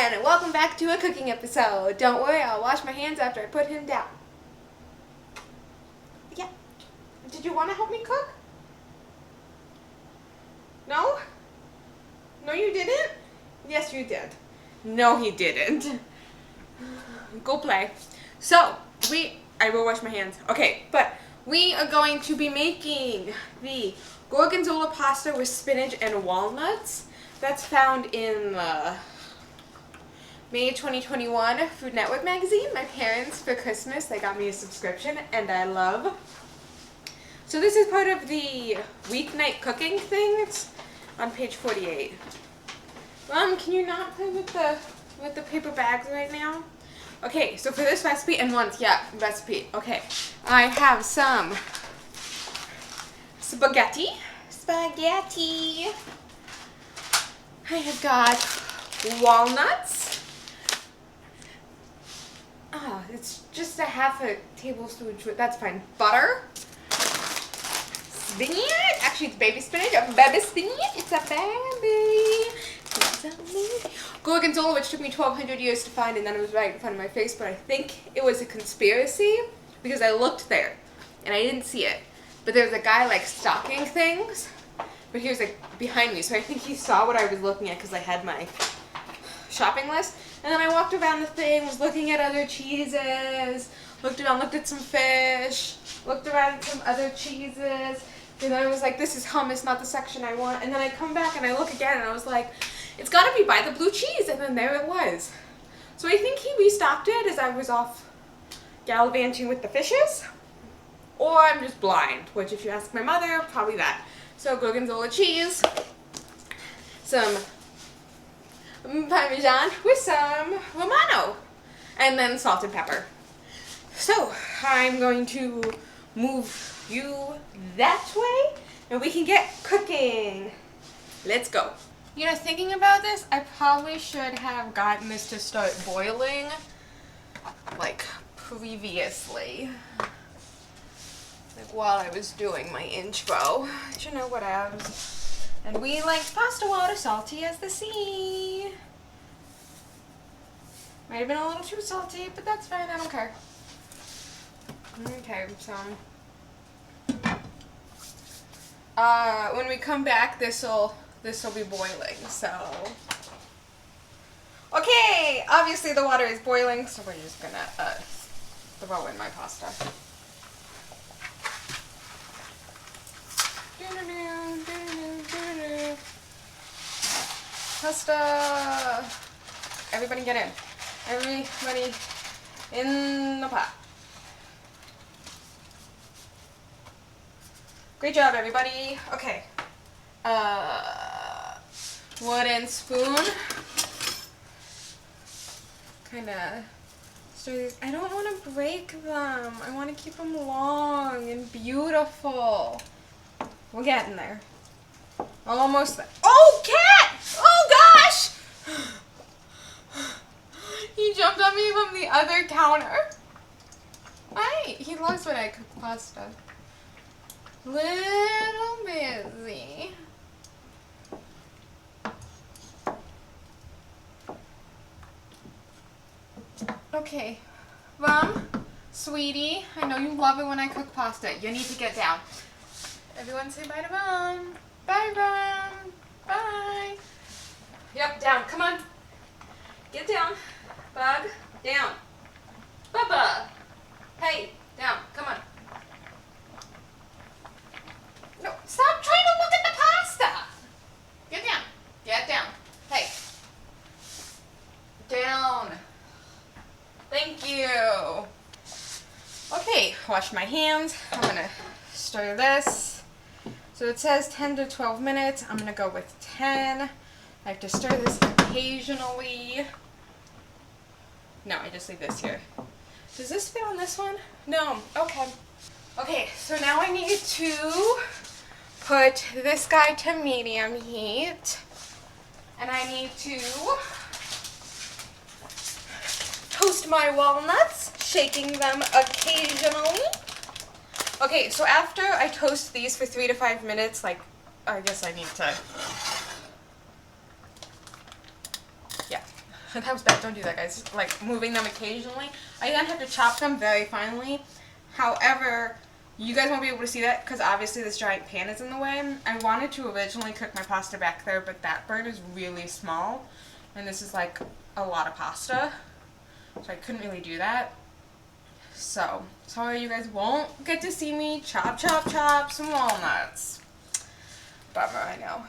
and welcome back to a cooking episode. Don't worry, I'll wash my hands after I put him down. Yeah. Did you want to help me cook? No? No, you didn't? Yes, you did. No, he didn't. Go play. So, I will wash my hands. Okay, but we are going to be making the Gorgonzola pasta with spinach and walnuts. That's found in May 2021 Food Network magazine. My parents, for Christmas, they got me a subscription, and I love. So this is part of the weeknight cooking thing. It's on page 48. Can you not play with the paper bags right now? Okay, so for this recipe, recipe. Okay, I have some spaghetti. I have got walnuts. It's just a half a tablespoon. That's fine. Butter. Spinach. Actually, it's baby spinach. A baby spinach. It's a baby. Gorgonzola, which took me 1,200 years to find, and then it was right in front of my face, but I think it was a conspiracy because I looked there and I didn't see it. But there was a guy like stocking things, but he was like behind me, so I think he saw what I was looking at because I had my shopping list. And then I walked around the thing, was looking at other cheeses, looked around, looked at some fish, looked around at some other cheeses, and then I was like, this is hummus, not the section I want. And then I come back and I look again and I was like, it's got to be by the blue cheese, and then there it was. So I think he restocked it as I was off gallivanting with the fishes, or I'm just blind, which if you ask my mother, probably that. So Gorgonzola cheese, some Parmesan with some Romano, and then salt and pepper. So I'm going to move you that way, and we can get cooking. Let's go. You know, thinking about this, I probably should have gotten this to start boiling, like, previously. Like, while I was doing my intro. You know, whatevs. And we like pasta water salty as the sea. Might have been a little too salty, but that's fine, I don't care. Okay, so when we come back, this'll be boiling, so. Okay, obviously the water is boiling, so we're just gonna throw in my pasta. Pasta. Everybody get in. Everybody in the pot. Great job, everybody. Okay. Wooden spoon. Kinda stir these. I don't want to break them. I want to keep them long and beautiful. We're getting there. Almost there. Oh, cat! Oh, gosh! He jumped on me from the other counter. He loves when I cook pasta. Little busy. Okay, sweetie, I know you love it when I cook pasta. You need to get down. Everyone say bye to Mom. Bye, Mom. Bye. Yep, down. Come on. Get down. Bug, down. Bubba. Hey, down. Come on. No, stop trying to look at the pasta. Get down. Get down. Hey. Down. Thank you. Okay, wash my hands. I'm gonna stir this. So it says 10 to 12 minutes. I'm gonna go with 10. I have to stir this occasionally. No, I just leave this here. Does this fit on this one? No. Okay. Okay, so now I need to put this guy to medium heat. And I need to toast my walnuts, shaking them occasionally. Okay, so after I toast these for 3 to 5 minutes, like, I guess I need to, yeah, That was bad. Don't do that, guys. Like, moving them occasionally. I then have to chop them very finely. However, you guys won't be able to see that because obviously this giant pan is in the way. I wanted to originally cook my pasta back there, but that bird is really small. And this is like a lot of pasta. So I couldn't really do that. So, sorry you guys won't get to see me chop some walnuts. Bummer, I know.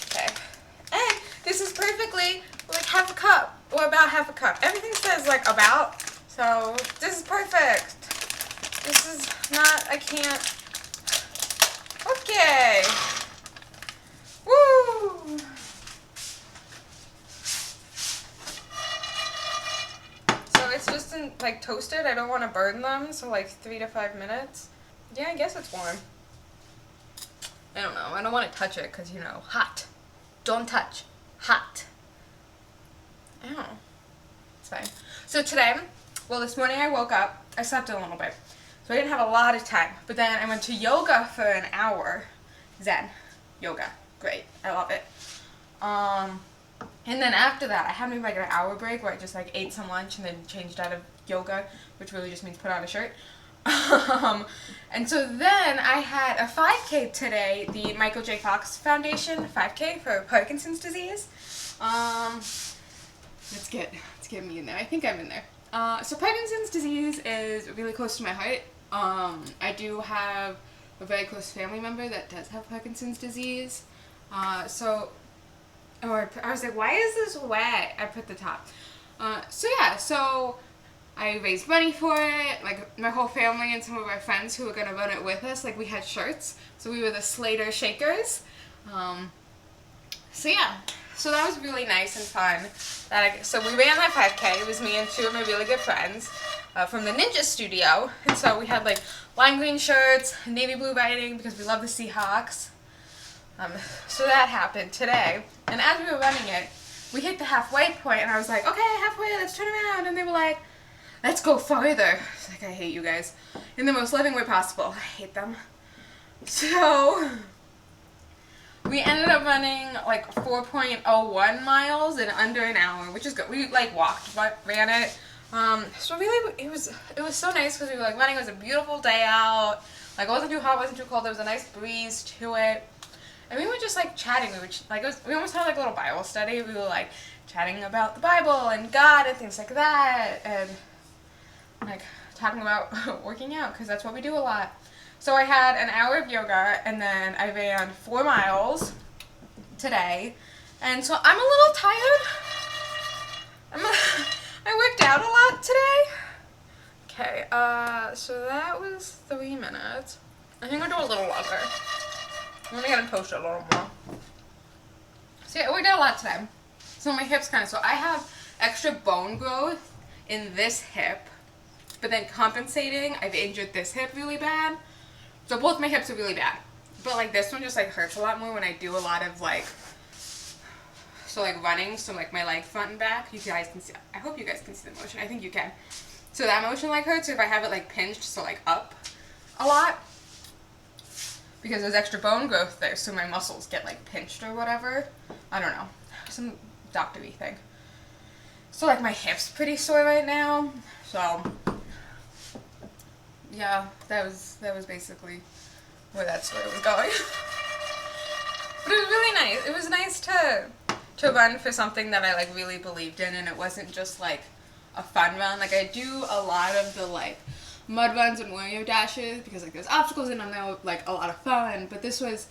Okay. And this is perfectly like half a cup, or about half a cup. Everything says like about, so this is perfect. This is not, I can't. Okay. Woo! So it's just like toasted. I don't want to burn them, so like 3 to 5 minutes. Yeah, I guess it's warm. I don't know. I don't want to touch it because, you know, hot. Don't touch. Hot. Ow. It's fine. So today, well, this morning I woke up. I slept a little bit. So I didn't have a lot of time. But then I went to yoga for an hour. Zen. Yoga. Great. I love it. And then after that, I had maybe like an hour break where I just like ate some lunch and then changed out of yoga, which really just means put on a shirt. And so then I had a 5K today, the Michael J. Fox Foundation 5K for Parkinson's disease. Let's get me in there. I think I'm in there. So Parkinson's disease is really close to my heart. I do have a very close family member that does have Parkinson's disease. I was like, why is this wet? I put the top. So I raised money for it. Like, my whole family and some of our friends who were going to run it with us, like, we had shirts. So we were the Slater Shakers. So that was really nice and fun. So we ran that 5K. It was me and 2 of my really good friends from the Ninja Studio. And so we had, like, lime green shirts, navy blue writing because we love the Seahawks. So that happened today. And as we were running it, we hit the halfway point, and I was like, okay, halfway, let's turn around. And they were like, let's go farther. It's like, I hate you guys. In the most loving way possible. I hate them. So we ended up running like 4.01 miles in under an hour, which is good. We like walked, but ran it. So really, it was so nice because we were like running. It was a beautiful day out. Like, it wasn't too hot, wasn't too cold. There was a nice breeze to it. And we were just like chatting. We almost had like a little Bible study. We were like chatting about the Bible and God and things like that, and like talking about working out because that's what we do a lot. So I had an hour of yoga, and then I ran 4 miles today, and so I'm a little tired. I worked out a lot today. Okay, so that was 3 minutes. I think I'll do a little longer. I'm gonna get it posted a little more. So yeah, we did a lot today. So my hips so I have extra bone growth in this hip, but then compensating, I've injured this hip really bad. So both my hips are really bad. But like this one just like hurts a lot more when I do a lot of like, so like running, so like my leg front and back. You guys can see, I hope you guys can see the motion. I think you can. So that motion like hurts if I have it like pinched, so like up a lot. Because there's extra bone growth there, so my muscles get like pinched or whatever. I don't know. Some doctor-y thing. So like my hip's pretty sore right now. So yeah, that was basically where that story was going. But it was really nice. It was nice to run for something that I like really believed in, and it wasn't just like a fun run. Like, I do a lot of the like mud runs and warrior dashes because like there's obstacles in them, they're like a lot of fun, but this was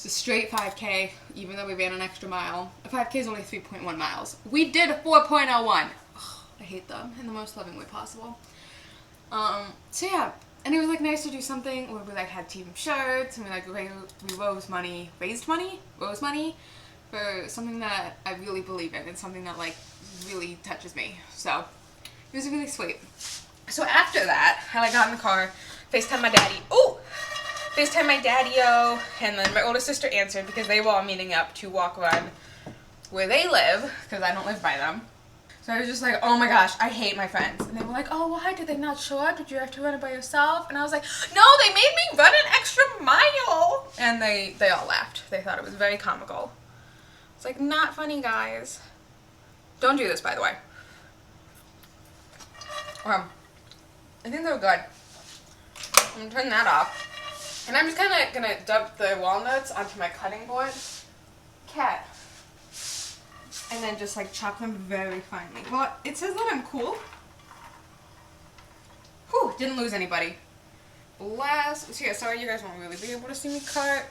a straight 5K, even though we ran an extra mile. A 5K is only 3.1 miles. We did 4.01. Oh, I hate them in the most loving way possible. So yeah, and it was like nice to do something where we like had team shirts and we like raised money for something that I really believe in and something that like really touches me. So it was really sweet. So after that, I like got in the car, FaceTime my daddy. Oh! FaceTime my daddy-o, and then my older sister answered because they were all meeting up to walk run where they live, because I don't live by them. So I was just like, oh my gosh, I hate my friends. And they were like, oh, why? Did they not show up? Did you have to run it by yourself? And I was like, no, they made me run an extra mile! And they all laughed. They thought it was very comical. It's like, not funny, guys. Don't do this, by the way. I think they're good. I'm gonna turn that off. And I'm just kind of gonna dump the walnuts onto my cutting board. Cat. And then just like chop them very finely. Well, it says that I'm cool. Whew, didn't lose anybody. Bless. So yeah, sorry you guys won't really be able to see me cut.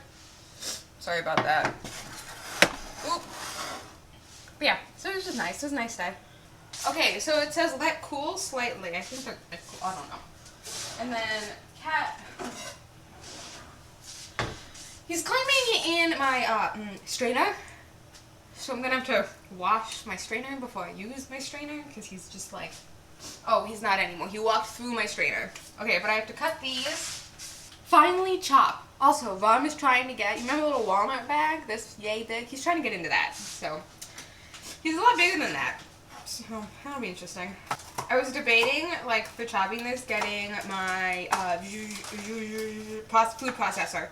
Sorry about that. Oop. But yeah, so it was just nice. It was a nice day. Okay, so it says let cool slightly. I think they're cool. I don't know. And then cat. He's climbing in my strainer. So I'm gonna have to wash my strainer before I use my strainer because he's just like, oh, he's not anymore. He walked through my strainer. Okay, but I have to cut these. Finally chop. Also, Vom is trying to get, you remember the little walnut bag? This yay big? He's trying to get into that. So he's a lot bigger than that. So that'll be interesting. I was debating, like, for chopping this, getting my food processor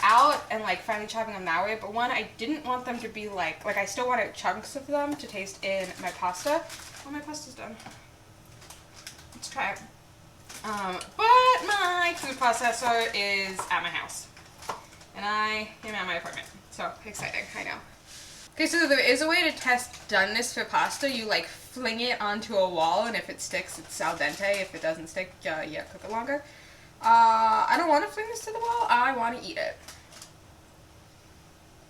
out and like finally chopping them that way, but one, I didn't want them to be like I still wanted chunks of them to taste in my pasta. Oh, my pasta's done. Let's try it. But my food processor is at my house and I am at my apartment, so exciting. I know. Okay, so there is a way to test doneness for pasta. You like fling it onto a wall, and if it sticks, it's al dente. If it doesn't stick, yeah, cook it longer. I don't want to fling this to the wall. I want to eat it.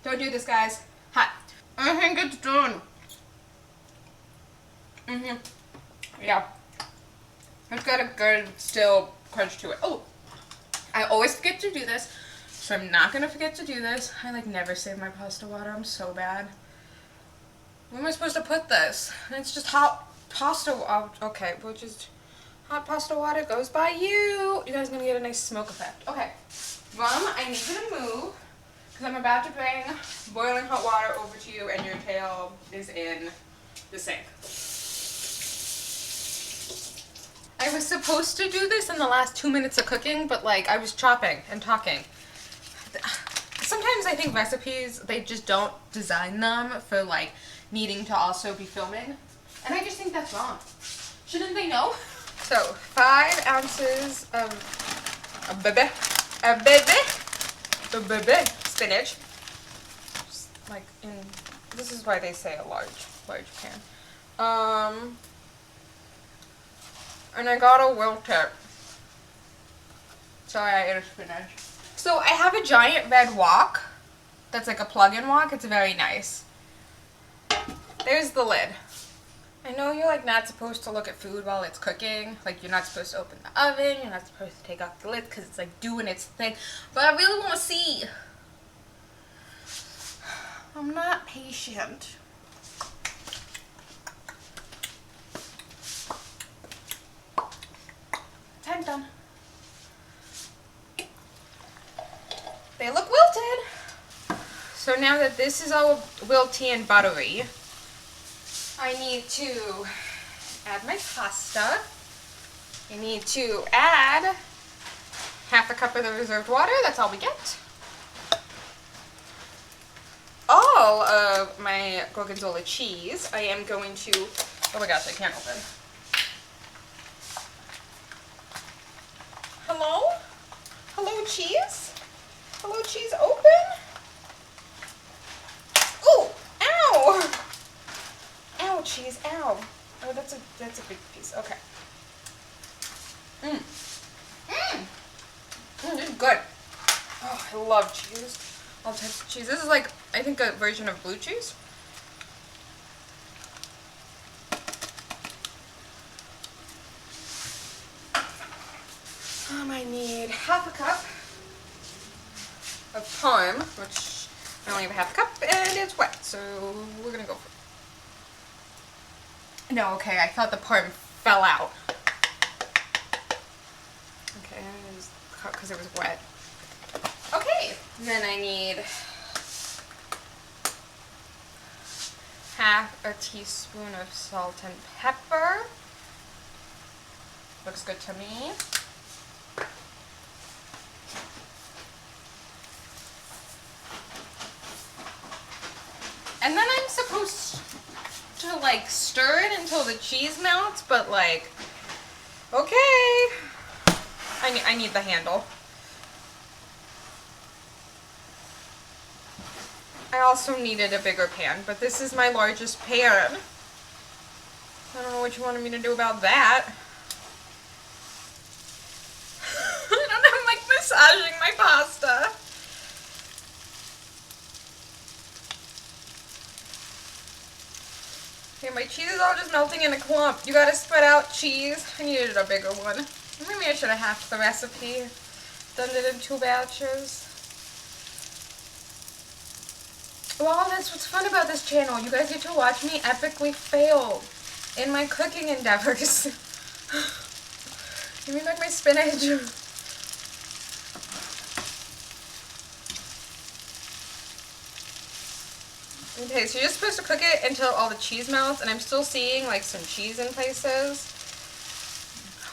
Don't do this, guys. Hot. I think it's done. Yeah. It's got a good, still crunch to it. Oh, I always forget to do this, so I'm not going to forget to do this. I like never save my pasta water. I'm so bad. Where am I supposed to put this? It's just hot pasta. Oh, okay, we'll just... Hot pasta water goes by you. You guys are going to get a nice smoke effect. Okay. Rum, I need you to move because I'm about to bring boiling hot water over to you and your tail is in the sink. I was supposed to do this in the last 2 minutes of cooking, but like I was chopping and talking. Sometimes I think recipes, they just don't design them for like needing to also be filming. And I just think that's wrong. Shouldn't they know? So, 5 ounces of spinach. Just like in, this is why they say a large pan. And I gotta wilt it. Sorry, I ate a spinach. So I have a giant red wok. That's like a plug-in wok. It's very nice. There's the lid. I know you're like not supposed to look at food while it's cooking. Like you're not supposed to open the oven. You're not supposed to take off the lid because it's like doing its thing. But I really want to see. I'm not patient. I'm done. They look wilted. So now that this is all wilty and buttery, I need to add my pasta. I need to add half a cup of the reserved water. That's all we get. All of my Gorgonzola cheese. I am going to, oh my gosh, I can't open. Hello? Hello, cheese? Hello, cheese, open? Ooh, ow! Ow, cheese, ow. Oh, that's a big piece. Okay. This is good. Oh, I love cheese. All types of cheese. This is like, I think, a version of blue cheese. I need half a cup of parm, which I only have a half a cup, and it's wet, so we're gonna go for it. No, okay, I thought the parm fell out. Okay, I just cut because it was wet. Okay, then I need half a teaspoon of salt and pepper. Looks good to me. And then I'm supposed to to like stir it until the cheese melts, but like, okay. I need the handle. I also needed a bigger pan, but this is my largest pan. I don't know what you wanted me to do about that. I'm like massaging my pasta. Okay, my cheese is all just melting in a clump. You gotta spread out cheese. I needed a bigger one. Maybe I should have halved the recipe. Done it in 2 batches. Well, that's what's fun about this channel. You guys get to watch me epically fail in my cooking endeavors. Give me back my spinach. Okay, so you're just supposed to cook it until all the cheese melts, and I'm still seeing like some cheese in places.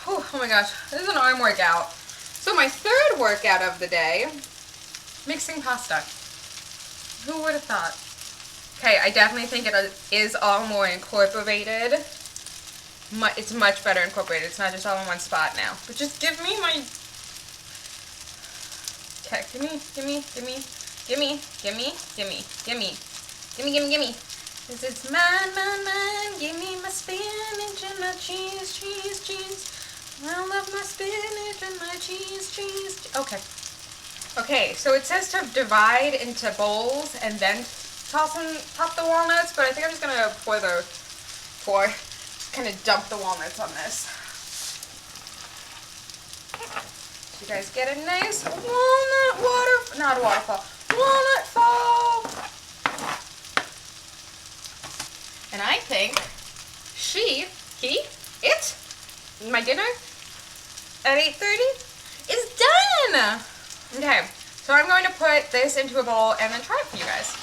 Whew, oh my gosh, this is an arm workout. So my third workout of the day, mixing pasta. Who would have thought? Okay, I definitely think it is all more incorporated. It's much better incorporated. It's not just all in one spot now. But just give me my... Okay, gimme. This is mine. Give me my spinach and my cheese. I love my spinach and my cheese. Okay, so it says to divide into bowls and then top the walnuts, but I think I'm just gonna kind of dump the walnuts on this. So you guys get a nice walnut waterfall. And I think my dinner at 8:30 is done. Okay, so I'm going to put this into a bowl and then try it for you guys.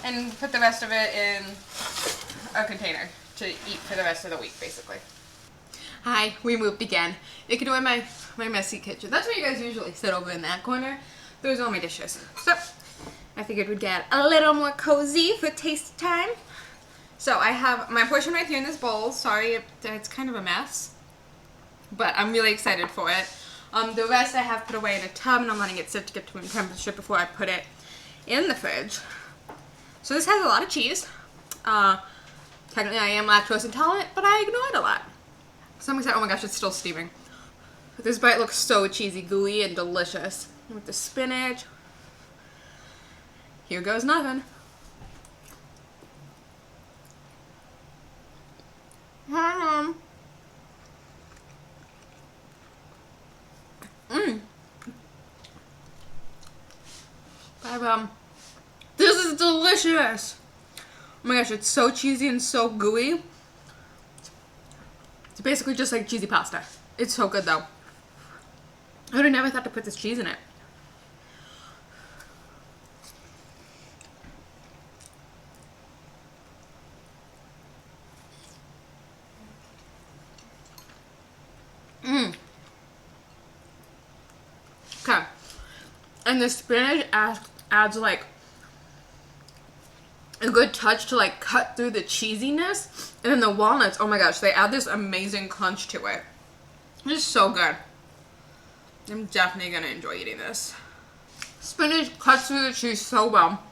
And put the rest of it in a container to eat for the rest of the week, basically. Hi, we moved again. Ignore my messy kitchen. That's where you guys usually sit, over in that corner. There's all my dishes. So, I figured we'd get a little more cozy for taste time. So I have my portion right here in this bowl. Sorry, it's kind of a mess, but I'm really excited for it. The rest I have put away in a tub, and I'm letting it sit to get to room temperature before I put it in the fridge. So this has a lot of cheese. Technically I am lactose intolerant, but I ignore it a lot. So I'm excited. Oh my gosh, it's still steaming. But this bite looks so cheesy, gooey, and delicious. With the spinach. Here goes nothing. This is delicious. Oh my gosh, it's so cheesy and so gooey. It's basically just like cheesy pasta. It's so good though. I would have never thought to put this cheese in it. Okay. And the spinach adds like a good touch to like cut through the cheesiness. And then the walnuts, oh my gosh, they add this amazing crunch to it. It's so good. I'm definitely gonna enjoy eating this. Spinach cuts through the cheese so well.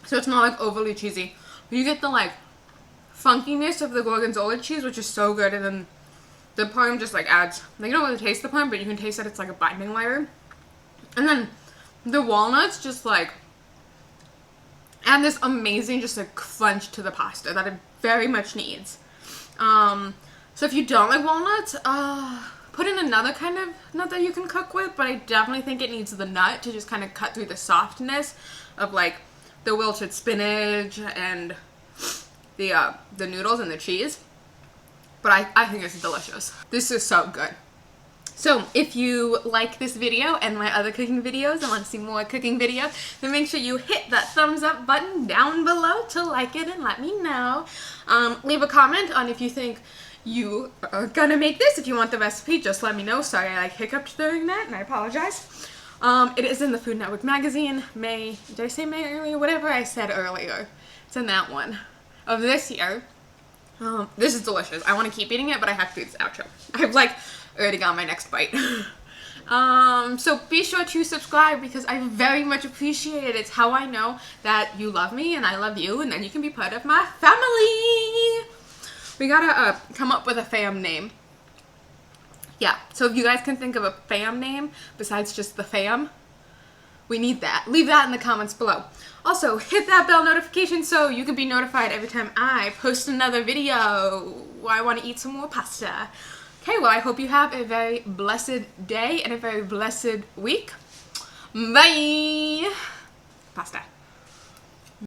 So it's not like overly cheesy. You get the like funkiness of the Gorgonzola cheese, which is so good, and then the parm just like adds, like, you don't really taste the parm, but you can taste that it's like a binding layer. And then the walnuts just like add this amazing just like crunch to the pasta that it very much needs. So if you don't like walnuts, put in another kind of nut that you can cook with, but I definitely think it needs the nut to just kind of cut through the softness of like the wilted spinach and the noodles and the cheese. But I think it's delicious. This is so good. So if you like this video and my other cooking videos and want to see more cooking videos, then make sure you hit that thumbs up button down below to like it and let me know. Leave a comment on if you think you are gonna make this. If you want the recipe, just let me know. Sorry, I like hiccuped during that, and I apologize. It is in the Food Network magazine. May, did I say May earlier? Whatever I said earlier. It's in that one. of this year. This is delicious. I want to keep eating it, but I have to do this outro. I've like already got my next bite. So be sure to subscribe because I very much appreciate it. It's how I know that you love me and I love you, and then you can be part of my family. We gotta come up with a fam name. Yeah, so if you guys can think of a fam name besides just the fam, we need that. Leave that in the comments below. Also, hit that bell notification so you can be notified every time I post another video. I want to eat some more pasta. Okay, well, I hope you have a very blessed day and a very blessed week. Bye! Pasta.